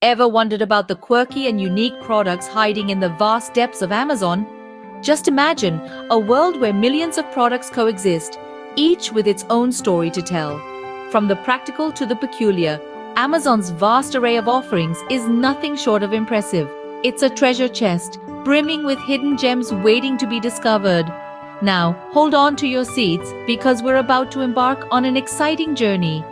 Ever wondered about the quirky and unique products hiding in the vast depths of Amazon? Just imagine a world where millions of products coexist, each with its own story to tell. From the practical to the peculiar, Amazon's vast array of offerings is nothing short of impressive. It's a treasure chest, brimming with hidden gems waiting to be discovered. Now, hold on to your seats because we're about to embark on an exciting journey.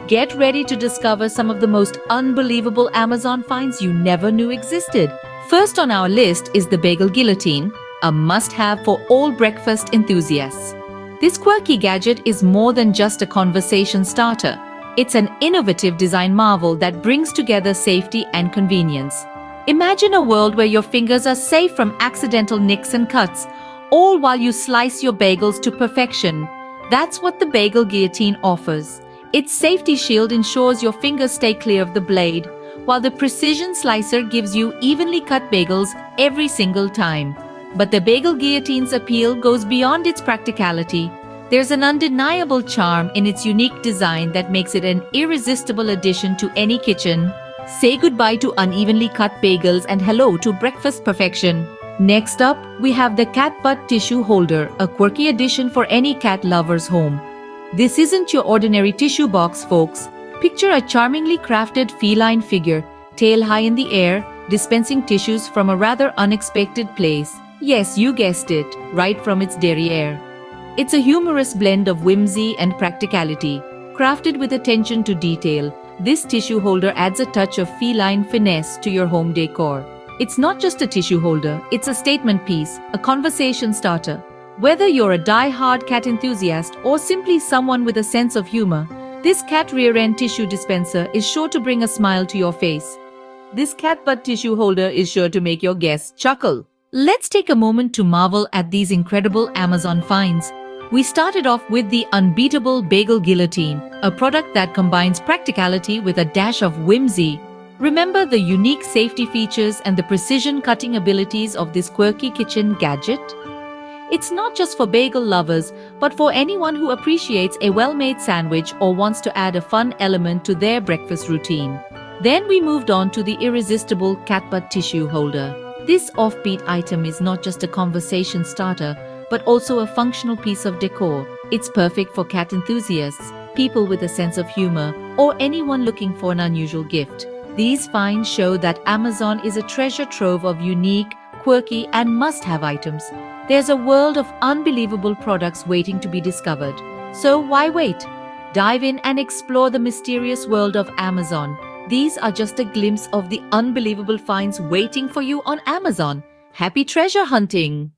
Get ready to discover some of the most unbelievable Amazon finds you never knew existed. First on our list is the bagel guillotine, a must-have for all breakfast enthusiasts. This quirky gadget is more than just a conversation starter. It's an innovative design marvel that brings together safety and convenience. Imagine a world where your fingers are safe from accidental nicks and cuts, all while you slice your bagels to perfection. That's what the bagel guillotine offers. Its safety shield ensures your fingers stay clear of the blade, while the precision slicer gives you evenly cut bagels every single time. But the bagel guillotine's appeal goes beyond its practicality. There's an undeniable charm in its unique design that makes it an irresistible addition to any kitchen. Say goodbye to unevenly cut bagels and hello to breakfast perfection. Next up, we have the cat butt tissue holder, a quirky addition for any cat lover's home. This isn't your ordinary tissue box, folks. Picture a charmingly crafted feline figure, tail high in the air, dispensing tissues from a rather unexpected place. Yes, you guessed it, right from its derriere. It's a humorous blend of whimsy and practicality. Crafted with attention to detail, this tissue holder adds a touch of feline finesse to your home decor. It's not just a tissue holder, it's a statement piece, a conversation starter. Whether you're a die-hard cat enthusiast or simply someone with a sense of humor, this cat rear-end tissue dispenser is sure to bring a smile to your face. This cat butt tissue holder is sure to make your guests chuckle. Let's take a moment to marvel at these incredible Amazon finds. We started off with the unbeatable bagel guillotine, a product that combines practicality with a dash of whimsy. Remember the unique safety features and the precision cutting abilities of this quirky kitchen gadget? It's not just for bagel lovers, but for anyone who appreciates a well-made sandwich or wants to add a fun element to their breakfast routine. Then we moved on to the irresistible cat butt tissue holder. This offbeat item is not just a conversation starter, but also a functional piece of decor. It's perfect for cat enthusiasts, people with a sense of humor, or anyone looking for an unusual gift. These finds show that Amazon is a treasure trove of unique, quirky, and must-have items. There's a world of unbelievable products waiting to be discovered. So why wait? Dive in and explore the mysterious world of Amazon. These are just a glimpse of the unbelievable finds waiting for you on Amazon. Happy treasure hunting!